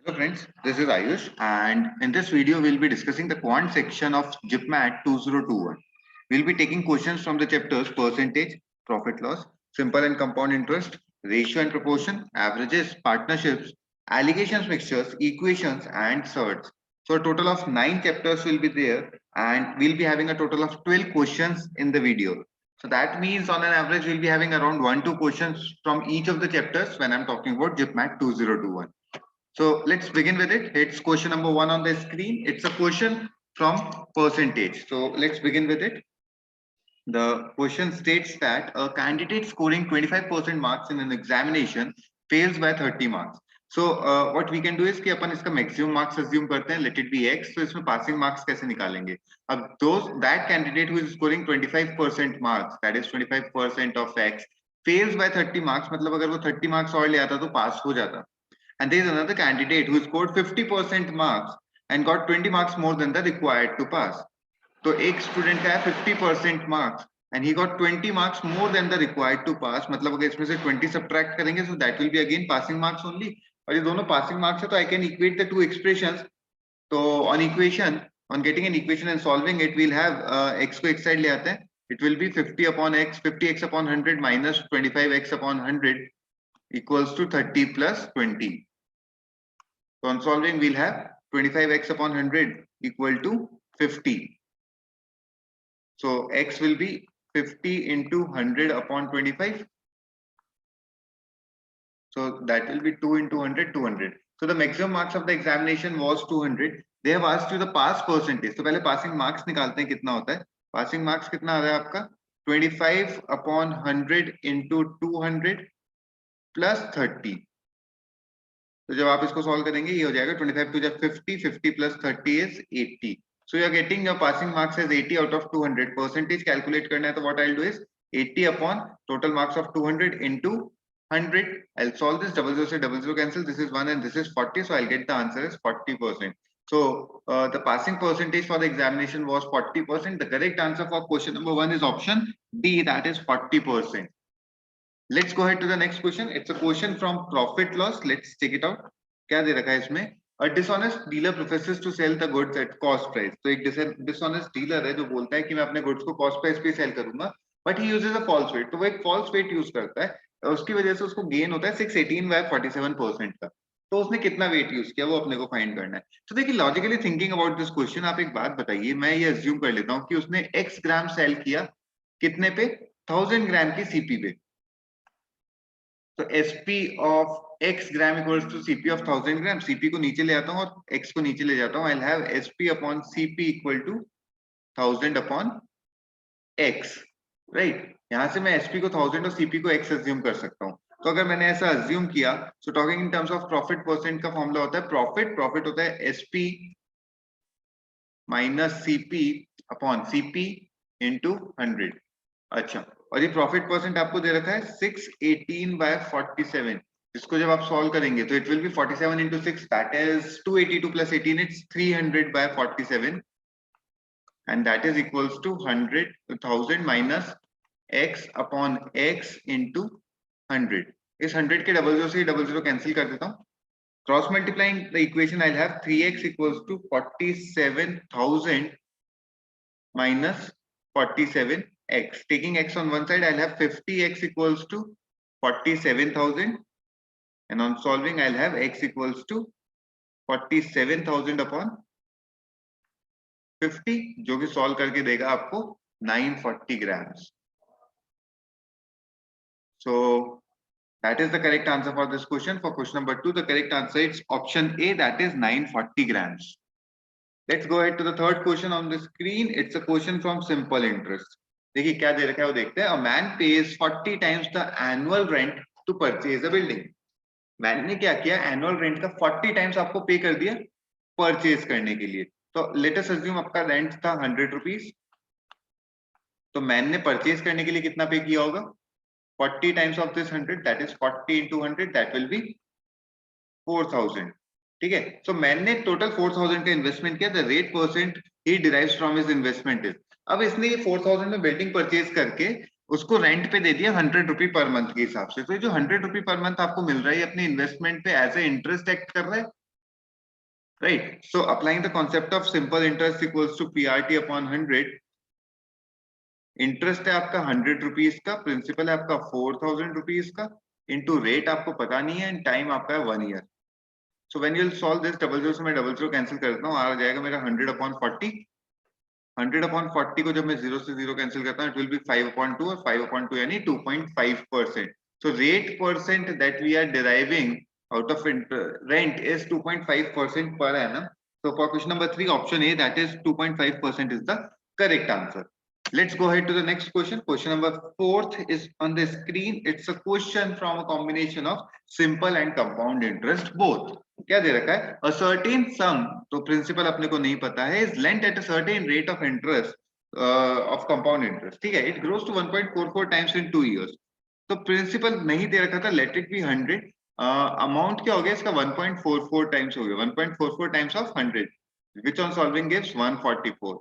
Hello friends, this is Ayush and in this video we'll be discussing the quant section of GIPMAT 2021. We'll be taking questions from the chapters percentage, profit loss, simple and compound interest, ratio and proportion, averages, partnerships, allegations mixtures, equations and surds. So a total of 9 chapters will be there and we'll be having a total of 12 questions in the video. So that means on an average we'll be having around 1-2 questions from each of the chapters when I'm talking about GIPMAT 2021. So let's begin with it. It's question number 1 on the screen. It's a question from percentage. So let's begin with it. The question states that a candidate scoring 25% marks in an examination fails by 30 marks. So what we can do is कि अपन इसका maximum marks assume करते हैं, let it be x. तो इसमें passing marks कैसे निकालेंगे? अब that candidate who is scoring 25% marks, that is 25% of x, fails by 30 marks, मतलब अगर वो 30 marks और ले आता तो pass हो जाता. And there is another candidate who scored 50% marks and got 20 marks more than the required to pass. So एक student का है 50% marks and he got 20 marks more than the required to pass. मतलब अगर इसमें से 20 subtract करेंगे so that will be again passing marks only. और ये दोनों passing marks है तो I can equate the two expressions. So on equation, on getting an equation and solving it, we'll have x को x side ले आते हैं. It will be 50 upon x, 50x upon 100 minus 25x upon 100 equals to 30 plus 20. So on solving, we'll have 25x upon 100 equal to 50. So x will be 50 into 100 upon 25. So that will be 2 into 100, 200. So the maximum marks of the examination was 200. They have asked you the pass percentage. So पहले passing marks निकालते हैं कितना होता है. Passing marks कितना आ रहा है आपका? 25 upon 100 into 200 plus 30. तो जब आप इसको सॉल्व करेंगे ये हो जाएगा 25 to जब 50, 50 plus 30 is 80. So you are getting your passing marks as 80 out of 200. Percentage calculate करना है तो what I'll do is 80 upon total marks of 200 into 100. I'll solve this. 00 से 00 cancel. This is 1 and this is 40. So I'll get the answer as 40%. So the passing percentage for the examination was 40%. The correct answer for question number 1 is option D, that is 40%. Let's go ahead to the next question. It's a question from profit loss. Let's check it out. क्या दे रखा है इसमें? A dishonest dealer professes to sell the goods at cost price. तो एक dishonest dealer है जो बोलता है कि मैं अपने goods को cost price पे sell करूंगा, but he uses a false weight. तो वो एक false weight use करता है, उसकी वजह से उसको gain होता है 618 by 47% का. तो उसने कितना weight use किया वो अपने को find करना है. तो देखिए logically thinking about this question, आप एक बात बताइए, मैं ये assume कर लेता हूँ कि उसने x ग्राम sell किया कितने पे? 1000 ग्राम की CP पे. तो SP of x gram equals to CP of 1000 gram. CP को नीचे ले आता हूँ और x को नीचे ले जाता हूँ. I'll have SP upon CP equal to 1000 upon x. Right? यहाँ से मैं SP को 1000 और CP को x assume कर सकता हूँ. तो अगर मैंने ऐसा assume किया, so talking in terms of profit percent का फॉर्मूला होता है profit होता है SP minus CP upon CP into 100. अच्छा, और ये प्रॉफिट परसेंट आपको दे रखा है 618 by 47. इसको जब आप सॉल्व करेंगे तो it will B 47 into 6, that is 282 plus 18, it's 300 by 47, and that is equals to 1000 minus x upon x into 100. इस 100 के 00 से 00 कैंसिल कर देता हूँ. Cross multiplying the equation, I'll have 3x equals to 47,000 minus 47 x. Taking x on one side, I'll have 50x equals to 47,000, and on solving, I'll have x equals to 47,000 upon 50, जो कि solve करके देगा आपको 940 grams. So that is the correct answer for this question. For question number 2, the correct answer is option A, that is 940 grams. Let's go ahead to the third question on the screen. It's a question from simple interest. देखिए क्या दे रखा है वो देखते हैं. A man pays 40 times the annual rent to purchase a building. Man ने क्या किया? एनुअल रेंट का 40 टाइम्स आपको पे कर दिया परचेज करने के लिए. तो लेट अस अज्यूम आपका रेंट था 100 रुपीज. तो मैन ने परचेज करने के लिए कितना पे किया होगा? 40 times of this 100, that is 40 into 100, that will be 4000. ठीक है. सो मैन ने टोटल 4000 का इन्वेस्टमेंट किया. The rate percent he derives from his investment is. अब इसने ये 4000 में बिल्डिंग परचेज करके उसको रेंट पे दे दिया 100 रुपी पर मंथ के हिसाब से. तो जो 100 रुपी पर मंथ आपको मिल रहा है अपने इन्वेस्टमेंट पे एज ए इंटरेस्ट एक्ट कर रहा है. right? So applying the concept of simple interest equals to PRT upon 100. Interest है आपका 100 रुपीज का, प्रिंसिपल है आपका 4000 रुपीज का, इनटू रेट आपको पता नहीं है, एंड टाइम आपका है 1 year. So when you will solve this, double zero से मैं डबल जीरो कैंसिल करता हूँ, आ जाएगा मेरा 100 अपॉन 40. 100 अपॉन 40 को जब मैं जीरो से जीरो कैंसिल करता हूँ, इट विल बी 5 अपॉन 2, और 5 अपॉन 2 यानी 2.5%. So rate percent that we are deriving out of rent is 2.5% per annum. So for question number 3, option A, that is 2.5% is the correct answer. Let's go ahead to the next question. Question number 4th is on the screen. It's a question from a combination of simple and compound interest both. क्या दे रखा है? A certain sum, तो principal अपने को नहीं पता है, is lent at a certain rate of interest of compound interest. ठीक है? It grows to 1.44 times in 2 years. तो प्रिंसिपल नहीं दे रखा था, लेट इट बी 100. अमाउंट क्या हो गया इसका? 1.44 टाइम्स हो गया. 1.44 times of 100 which on solving gives 144.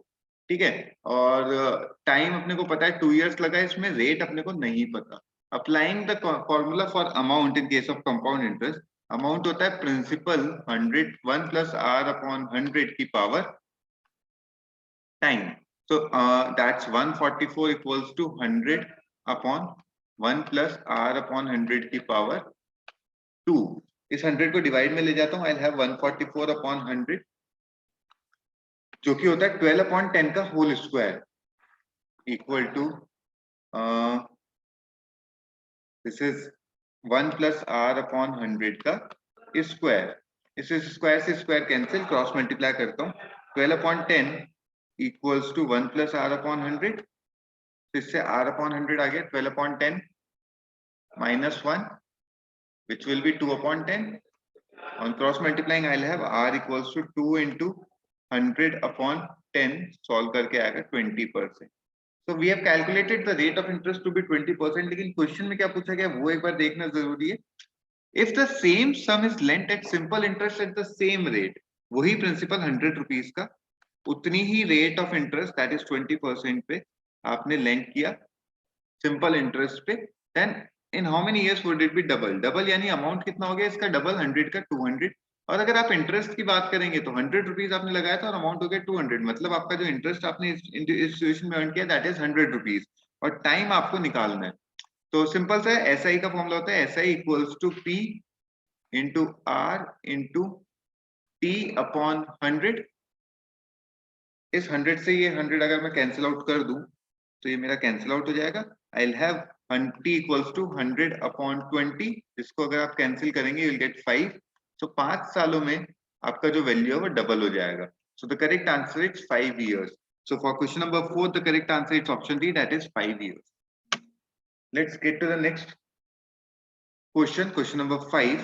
ठीक है? और टाइम अपने को पता है 2 इयर्स लगा है इसमें, रेट अपने को नहीं पता. Applying the formula for amount in case of compound interest, amount होता है प्रिंसिपल 100 1 प्लस आर अपॉन 100 की power time. So that's 144 equals to 100 upon 1 plus r upon 100 की पावर 2. इस 100 को डिवाइड में ले जाता हूँ, I'll have 144 upon 100 जो कि होता है 12 upon 10 का whole square equal to this is 1 plus r upon 100 का स्क्वायर. इस स्क्वायर से स्क्वायर कैंसिल, क्रॉस मल्टीप्लाई करता हूँ. 12 upon 10 equals to 1 plus r upon 100. तो इससे r upon 100 आ गया. 12 upon 10 minus 1 which will be 2 upon 10. On cross multiplying I'll have r equals to 2 into 100 upon 10. solve करके आएगा 20%. So we have calculated the rate of interest to be 20%. लेकिन question में क्या पूछा गया वो एक बार देखना जरूरी है. If the same sum is lent at simple interest at the same rate, वही प्रिंसिपल 100 रुपीज का, उतनी ही rate of interest that is 20% पे आपने लेंड किया सिंपल इंटरेस्ट पे, then in how many years would it be double. Double यानी amount कितना हो गया इसका? डबल. 100 का 200. और अगर आप इंटरेस्ट की बात करेंगे तो 100 रुपीज आपने लगाया था और अमाउंट हो गया 200. मतलब आपका जो इंटरेस्ट आपने इस सिचुएशन में अर्न किया दैट इज 100 रुपीज, और टाइम आपको निकालना है. तो सिंपल सा एसआई का फॉर्मूला होता है SI equals to P into R into T upon 100. इस 100 से ये 100 अगर मैं कैंसिल आउट कर दूं तो ये मेरा कैंसिल आउट हो जाएगा. I will have t equals to 100 upon 20. इसको अगर आप कैंसिल करेंगे यू विल गेट 5. तो 5 सालों में आपका जो वैल्यू है वो डबल हो जाएगा. So the correct answer is 5 years. So for question number 4 the correct answer is option D, that is 5 years. Let's get to the next question. Question number 5,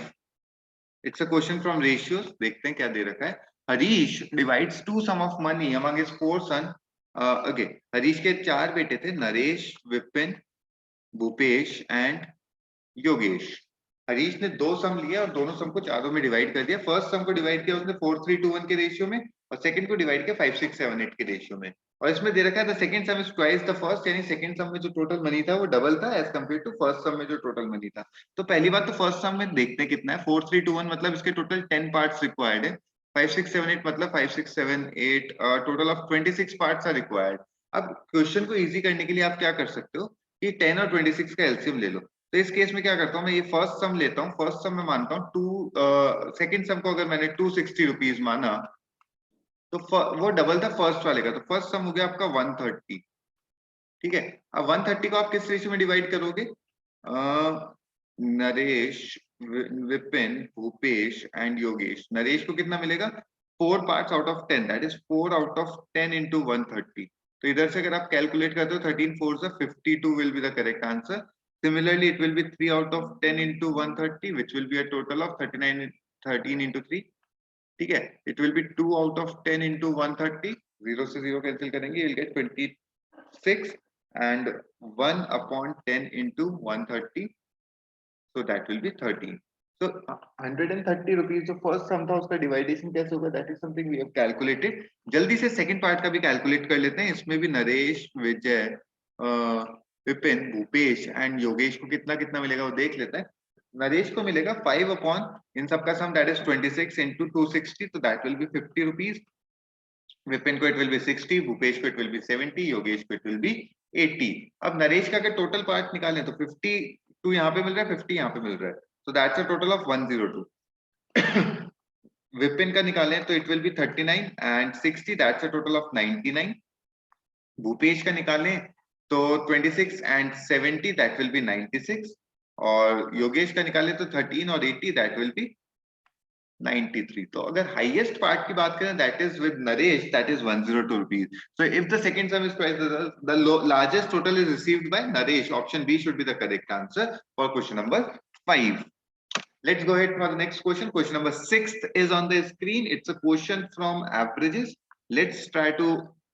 it's a question from ratios. देखते हैं क्या दे रखा है. Harish divides to sum of money among his 4 son. Harish के 4 बेटे थे, Naresh, Vipin, Bhupesh and Yogesh. Harish ने 2 सम लिया और दोनों सम को चारों में डिवाइड कर दिया. फर्स्ट सम को डिवाइड किया उसने 4:3:2:1 के रेशियो में, और सेकंड को डिवाइड किया 5:6:7:8 के रेशियो में. और इसमें दे रखा है the second sum is twice the first, यानी सेकंड सम में जो टोटल मनी था वो डबल था एज कंपेयर टू फर्स्ट सम में जो टोटल मनी था. तो पहली बात तो फर्स्ट सम में देखते हैं कितना है. 4:3:2:1 मतलब इसके टोटल 10 पार्ट्स रिक्वायर्ड है. 5:6:7:8 मतलब 5:6:7:8 total of 26 parts are required. अब क्वेश्चन को इजी करने के लिए आप क्या कर सकते हो कि 10 और 26 का एलसीएम ले लो. तो इस केस में क्या करता हूँ मैं, ये फर्स्ट सम लेता हूँ. फर्स्ट सम में मानता हूँ 2, सेकंड सम को अगर मैंने 260 रुपीज माना तो वो डबल था फर्स्ट वाले का. तो फर्स्ट सम हो गया आपका 130. ठीक है. अब 130 को आप किस रेशियो में डिवाइड करोगे? नरेश, विपिन, भूपेश एंड योगेश. नरेश को कितना मिलेगा? 4 parts out of 10, that is 4 out of 10 into 130. तो इधर से अगर आप कैलकुलेट करते हो 13 4 से 52 will be the correct answer. Similarly, it will be 3 out of 10 into 130, which will be a total of 39, 13 into 3. ठीक है. It will be 2 out of 10 into 130. 0 से 0 कैंसिल करेंगे, you'll get 26, and 1 upon 10 into 130. So that will be 13. So 130 rupees जो first सम था उसका डिवाइडेशन कैसे होगा? That is something we have calculated. जल्दी से सेकंड पार्ट का भी कैलकुलेट कर लेते हैं. इसमें भी नरेश, विजय, विपिन, भूपेश एंड योगेश को कितना कितना मिलेगा वो देख लेते हैं. नरेश को मिलेगा 5 अपॉन इन सबका सम दैट इज 26 into 260, तो that will be 50 rupees. Vipin को इट विल बी 60, भूपेश को इट विल बी 70, योगेश को इट विल बी 80। अब नरेश का अगर टोटल पार्ट निकालें तो 52 यहाँ पे मिल रहा है, 50 यहाँ पे मिल रहा है, so that's a total of 102। Vipin का निकालें तो it will B 39 and 60, that's a total of 99। Bhupesh का निकालें तो 26 and 70, that will be 96। और योगेश का निकालें तो 13 और 80, that will be 93। तो अगर हाईएस्ट पार्ट की बात करें that is with Naresh, that is 102 rupees. So if the second sum is twice the largest total is received by Naresh, option B should be the correct answer for question number 5। Let's go ahead for the next question. Question number 6 is on the screen. It's a question from averages. Let's try to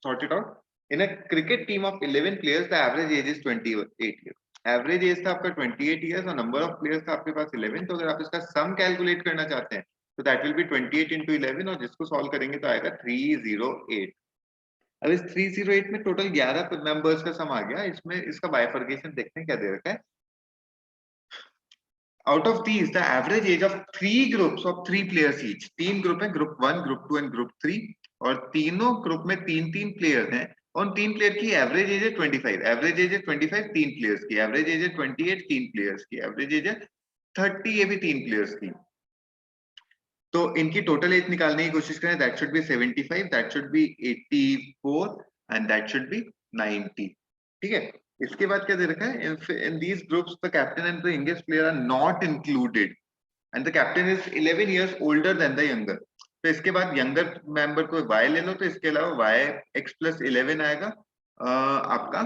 sort it out. In a cricket team of 11 players, the average age is 28 years. Average age था आपका 28 years और number of players था आपके पास 11। तो अगर आप इसका sum calculate करना चाहते हैं तो that will be 28 into 11, और जिसको solve करेंगे तो आएगा 308। अब इस 308 में टोटल 11 मेंबर्स का सम आ गया। इसमें इसका बाइफर्केशन देखते हैं क्या दे रखा है। Out of these, the average age of 3 players each. 3 group है, ग्रुप 1, ग्रुप 2 एंड ग्रुप 3, और तीनों ग्रुप में 3 प्लेयर हैं। और 3 प्लेयर की एवरेज एज है 25। एवरेज एज है 25 3 प्लेयर्स की, एवरेज एज है 28 3 प्लेयर्स की, एवरेज एज है 30 ये भी 3 प्लेयर्स की। तो इनकी टोटल एज निकालने की कोशिश करें, that should be 75, that should be 84 and that should be 90। ठीक है, इसके बाद क्या दे रखा है, in these groups the captain and the youngest player are not included and the captain is 11 years older than the younger. तो इसके बाद यंगर मेंबर को y ले लो, तो इसके अलावा y x प्लस 11 आएगा आपका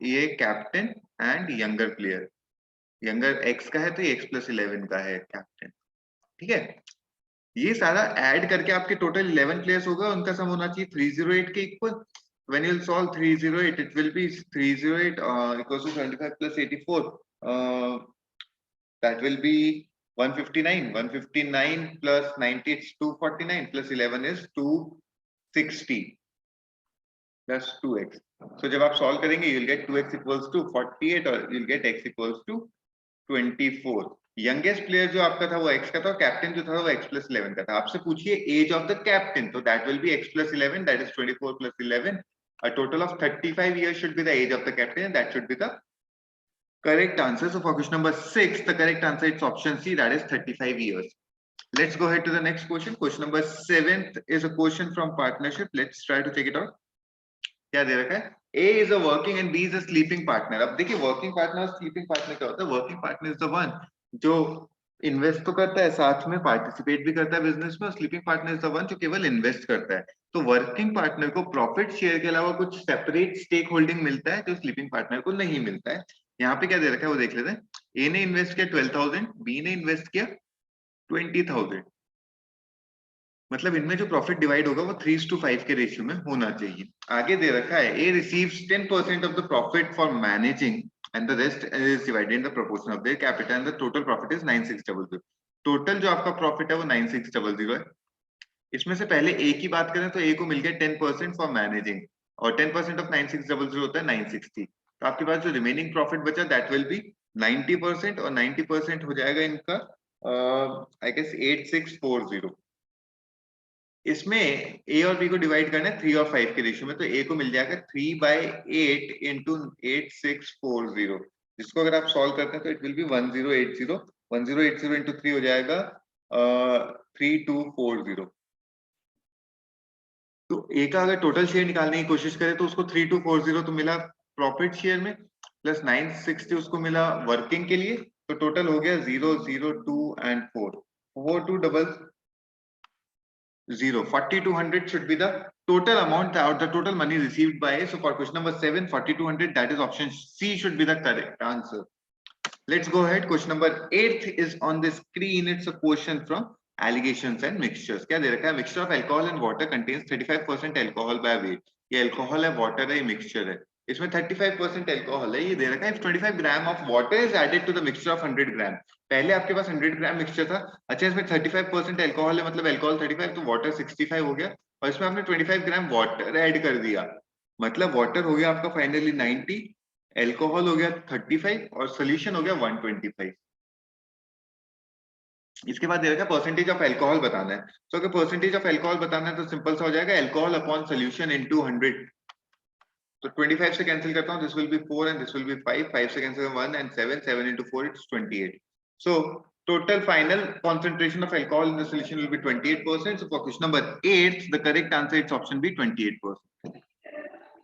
ये captain and younger player. Younger x का है तो ये x प्लस 11 का है कैप्टन। ठीक है, ये सारा ऐड करके आपके टोटल 11 प्लेयर्स होगा, उनका सम होना चाहिए 308 के equal. When you'll solve 308, it will be 308 equals to 75 plus 84. That will be 159. 159 plus 90 is 249 plus 11 is 260 plus 2x. So जब आप solve करेंगे, you'll get 2x equals to 48 और you'll get x equals to 24। Youngest player जो आपका था वो x का था, और कैप्टन जो था वो x प्लस 11 का था। आपसे पूछिए एज ऑफ द कैप्टन, तो that will be x plus 11, that is 24 plus 11। A total of 35 years should be the age of the captain, and that should be the correct answer. So for question number 6, the correct answer is option C, that is 35 years. Let's go ahead to the next question. Question number 7 is a question from partnership. Let's try to check it out. क्या दे रखा है, A is a working and B is a sleeping partner। अब देखिए working partner और sleeping partner क्या होता है। Working partner is the one जो इन्वेस्ट तो करता है, साथ में पार्टिसिपेट भी करता है बिजनेस में, और sleeping partner is the one जो केवल इन्वेस्ट करता है। तो वर्किंग पार्टनर को प्रॉफिट शेयर के अलावा कुछ सेपरेट स्टेक होल्डिंग मिलता है जो स्लीपिंग पार्टनर को नहीं मिलता है। यहाँ पे क्या दे रखा है वो देख लेते हैं। ए ने इन्वेस्ट किया 12,000, बी ने इन्वेस्ट किया 20,000। मतलब इनमें जो प्रॉफिट डिवाइड होगा वो 3:5 के रेशियो में होना चाहिए। आगे दे रखा है A receives 10% of the profit for managing and the rest is divided in the proportion of their capital and the total profit is 9600। Total जो आपका प्रॉफिट है वो 9600 है। इसमें से पहले ए की बात करें तो ए को मिल गया 10% फॉर मैनेजिंग, और 10% ऑफ 9600 होता है 960। तो आपके पास जो रिमेनिंग प्रॉफिट बचा दैट विल बी 90%, और 90% हो जाएगा इनका आई गेस 8640। इसमें ए और बी को डिवाइड करना है 3 और 5 के रेशियो में, तो ए को मिल जाएगा 3/8 इंटू 8640, जिसको अगर आप सॉल्व करते हैं तो इट विल बी 1080। 1080 इंटू 3 हो जाएगा 3240। तो ए का अगर टोटल शेयर निकालने की कोशिश करें तो उसको 3240 तो मिला प्रॉफिट शेयर में, प्लस 960 उसको मिला वर्किंग के लिए, तो टोटल हो गया 002 and 4 0 4200 should be the total amount or the total money received by A. So for question number 7, 4200, that is option C should be the correct answer. Let's go ahead. Question number 8 is on the screen. It's a question from allegations and mixtures. क्या दे रखा है, mixture of alcohol and water contains 35% alcohol by weight। ये alcohol है, water है, ये mixture है। इसमें 35% alcohol है, ये दे रखा है if 25 gram of water is added to the mixture of 100 gram। पहले आपके पास 100 ग्राम मिक्सचर था, अच्छा इसमें 35% अल्कोहल है, मतलब अल्कोहल 35 तो वाटर 65 हो गया, और इसमें आपने 25 ग्राम वाटर ऐड कर दिया, मतलब वाटर हो गया आपका फाइनली 90, अल्कोहल हो गया 35 और सोल्यूशन हो गया 125। इसके बाद दे रखा है परसेंटेज ऑफ अल्कोहल बताना है। तो अगर परसेंटेज ऑफ अल्कोहल बताना है तो सिंपल सा हो जाएगा अल्कोहल अपॉन सोल्यूशन इनटू 100। तो 25 से कैंसिल करता हूं, this will be 4 and this will be 5, 5 से cancel 1 and 7, 7 into 4 it's 28. So total final concentration of alcohol in the solution will be 28%. So for question number 8 the correct answer is option B, 28%.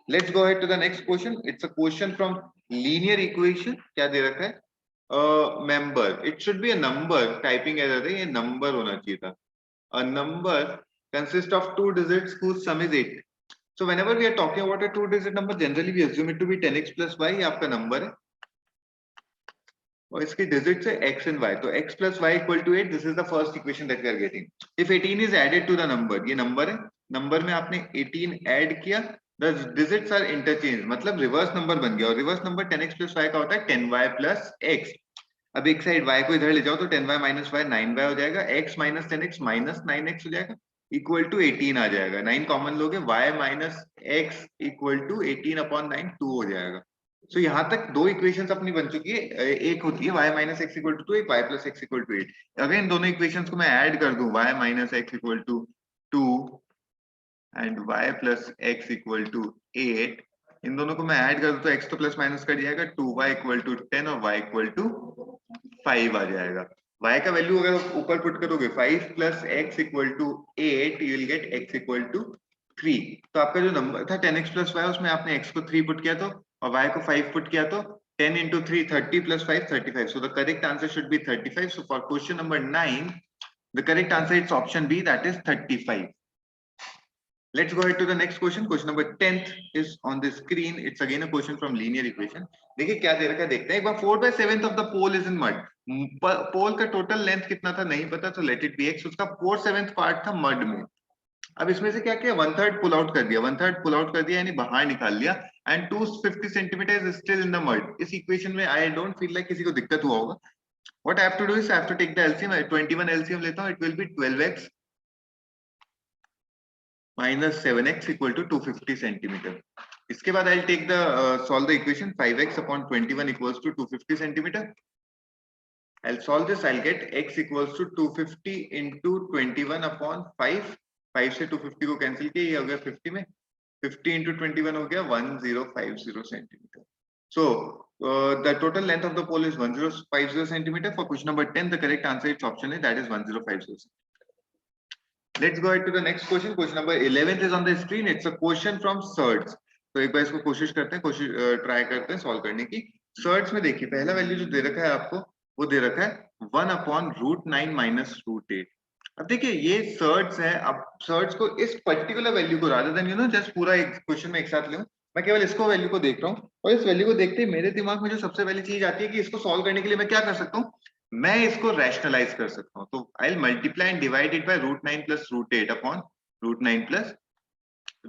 Let's go ahead to the next question. It's a question from linear equation. क्या दे रखा है? Member, it should be a number, typing error है, ये number होना चाहिए था. A number consists of two digits whose sum is 8. So whenever we are talking about a two-digit number, generally we assume it to be 10x plus y. ये आपका number है और इसकी digits है x and y. तो x plus y equal to 8. This is the first equation that we are getting. If 18 is added to the number, ये number है, number में आपने 18 add किया, the digits are interchanged. मतलब reverse number बन गया और reverse number 10x plus y का होता है 10y plus x. अब एक साइड y को इधर ले जाओ तो 10y minus y 9y हो जाएगा, x minus 10x minus 9x हो जाएगा, इक्वल टू 18 आ जाएगा, 9 कॉमन लोगे, y minus x equal to 18 upon 9 2 हो जाएगा। सो यहाँ तक दो इक्वेशंस अपनी बन चुकी है, एक होती है y minus x equal to 2, एक y plus x equal to 8। अगर इन दोनों इक्वेशंस को मैं ऐड कर दूं y minus x equal to 2 and y plus x equal to 8, इन दोनों को मैं ऐड कर दूं तो x तो प्लस माइनस कर जाएगा, 2y इक्वल टू 10 और y इक्वल टू 5 आ जाएगा। y का वैल्यू अगर ऊपर पुट करोगे 5 plus x equal to 8, you will get x equal to 3। तो आपका जो नंबर था 10x प्लस y, उसमें आपने x को 3 पुट किया तो और y को 5 पुट किया तो 10 into 3 30 plus 5 35. So the correct answer should be 35. So for question number 9 the correct answer is option B, that is 35. Let's go ahead to the next question. Question number 10th is on the screen. It's again a question from linear equation. देखिए क्या दे रखा है देखते हैं एक बार। 4/7 of the pole is in mud. पोल का total length कितना था नहीं पता, तो लेट इट बी x। उसका 4/7 पार्ट था मड में। अब इसमें से क्या किया, 1/3 पुल आउट कर दिया, 1/3 पुल आउट कर दिया यानी बाहर निकाल लिया, and 250 centimetre is still in the mud. इस इक्वेशन में आई डोंट फील लाइक किसी को दिक्कत हुआ होगा। What I have to do is I have to take the LCM. 21 LCM लेता हूं, it will be 12x minus 7x equal to 250 centimeter. इसके बाद I'll take the solve the equation 5x upon 21 equals to 250 centimeter. I'll solve this. I'll get x equals to 250 into 21 upon 5. 5 से 250 को cancel किया, ये हो गया 50 में, 50 into 21 हो गया 1050 centimeter. So the total length of the pole is 1050 centimeter. For question number 10 the correct answer is option A, that is 1050. Let's go ahead to the next question. Question number 11 is on the screen. It's a question from surds. तो एक बार इसको कोशिश करते हैं, कोशिश try करते हैं solve करने की। सर्ड्स में देखिए पहला वैल्यू जो दे रखा है आपको, वो दे रखा है 1/√9 माइनस √8। अब देखिए ये सर्ड्स है, अब सर्ड्स को इस पर्टिकुलर वैल्यू को रादर देन जस्ट पूरा एक क्वेश्चन में एक साथ लूं, मैं केवल इसको वैल्यू को देख रहा हूँ और इस वैल्यू को देखते ही मेरे दिमाग में जो सबसे पहली चीज आती है कि इसको सॉल्व करने के लिए मैं क्या कर सकता हूँ, मैं इसको रैशनलाइज कर सकता हूं। तो I will multiply and divide it by √9 plus √8 upon √9 plus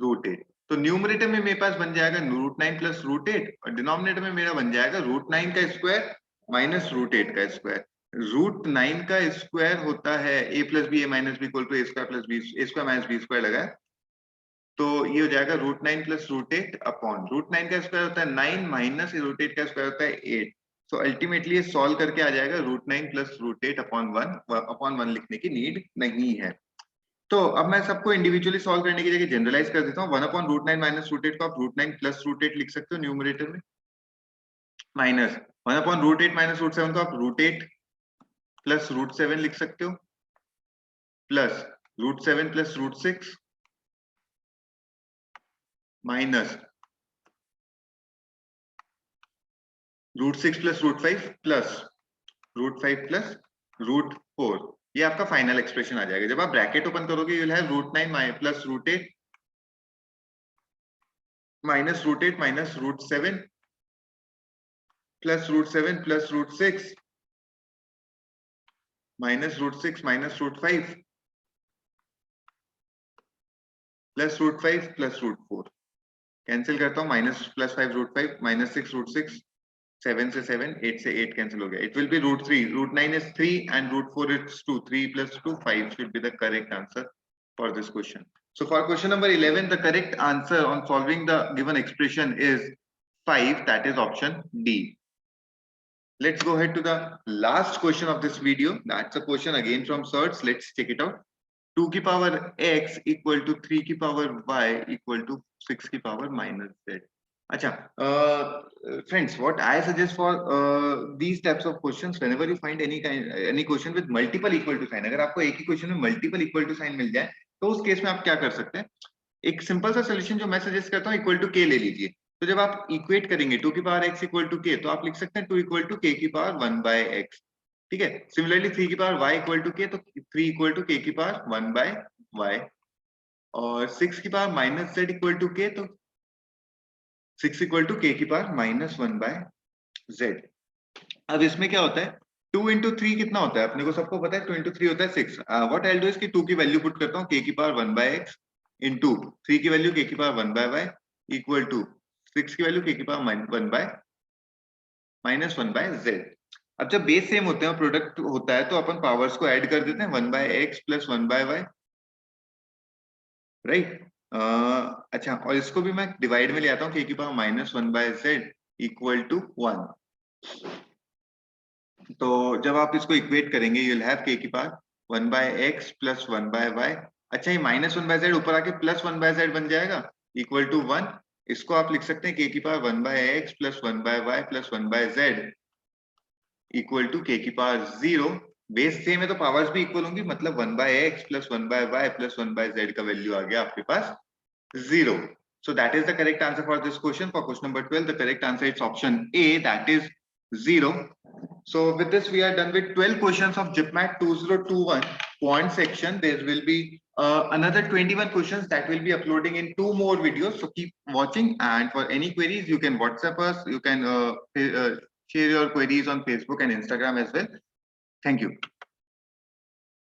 √8। तो न्यूमरेटर में मेरे पास बन जाएगा √9 प्लस √8 और डिनोमिनेटर में मेरा बन जाएगा √9 का स्क्वायर माइनस √8 का स्क्वायर। √9 का स्क्वायर होता है a plus b, a minus b equal to a square plus b, a square minus b square लगा है, तो ये हो जाएगा √9 प्लस √8 अपॉन √9 का स्क्वायर होता है 9 माइनस √8 का स्क्वायर होता है 8। सो अल्टीमेटली सॉल्व करके आ जाएगा √9 प्लस √8 अपॉन 1 लिखने की नीड नहीं है। तो अब मैं सबको इंडिविजुअली सॉल्व करने की जगह जनरलाइज कर देता हूँ। 1/√9 माइनस √8 को आप √9 प्लस √8 लिख सकते हो न्यूमरेटर में, माइनस 1/√8 माइनस √7 को आप √8 प्लस √7 लिख सकते हो, plus √7 plus √6 minus √6 plus √5 plus √5 plus √4। ये आपका फाइनल एक्सप्रेशन आ जाएगा। जब आप ब्रैकेट ओपन करोगे you will have √9 plus √8 minus √8 minus √7 plus √7 plus √6 minus √6 minus √5 plus √5 plus √4। Cancel करता हूं, माइनस प्लस 5 √5 माइनस 6 √6, 7 से 7, 8 से 8 कैंसिल हो गया। It will B √3, √9 is 3 and √4 is 2, 3 plus 2 5 should be the correct answer for this question. So for question number 11 the correct answer on solving the given expression is 5, that is option D. Let's go ahead to the last question of this video. That's a question again from search. Let's check it out. 2 की power x equal to 3 की power y equal to 6 की power minus z. अच्छा, friends, what I suggest for these types of questions, whenever you find any question with multiple equal to sign, अगर आपको एक ही question में multiple equal to sign मिल जाए तो उस case में आप क्या कर सकते हैं? एक सिंपल सा सोल्यूशन जो मैं सजेस्ट करता हूँ, इक्वल टू के ले लीजिए. तो जब आप इक्वेट करेंगे 2 की power x equal to k, तो आप लिख सकते हैं 2 इक्वल टू के की पावर 1 बाय x. ठीक है. सिमिलरली 3 की power y equal to k, तो 3 इक्वल टू के की पावर 1 बाय y. और 6 की power minus z equal to k, तो 6 इक्वल टू के की पावर माइनस 1 बाय z. अब इसमें क्या होता है, 2 इंटू 3 कितना होता है? अपने को सबको पता है 2 इंटू 3 होता है 6. व्हाट आई डू इज कि 2 की वैल्यू पुट करता हूँ के की पावर 1 बाय x इंटू 3 की वैल्यू के की power 1 by y equal to 6 की वैल्यू के की power 1 by minus 1 by z. अब जब बेस सेम होते हैं, प्रोडक्ट होता है, तो अपन पावर्स को ऐड कर देते हैं, 1 by x plus 1 by y, right. अच्छा, और इसको भी मैं डिवाइड में ले आता हूँ, के की power minus 1 by z equal to 1. तो जब आप इसको इक्वेट करेंगे, यू विल हैव के की power 1 by x plus 1 by y. अच्छा, ये माइनस 1 बाय z ऊपर आके प्लस 1 बाय z बन जाएगा इक्वल टू 1. इसको आप लिख सकते हैं के की power 1 by x plus 1 by y plus 1 by z equal to k की पावर 0. बेस सेम है तो पावर्स भी इक्वल होंगी, मतलब 1 by x plus 1 by y plus 1 by z का वैल्यू आ गया आपके पास 0. So that is the correct answer for this question. For question number 12, the correct answer is option A, that is 0. So with this, we are done with 12 questions of GIPMAT 2021 quant section. There will be another 21 questions that will be uploading in 2 more videos. So keep watching, and for any queries, you can WhatsApp us. You can share your queries on Facebook and Instagram as well. Thank you.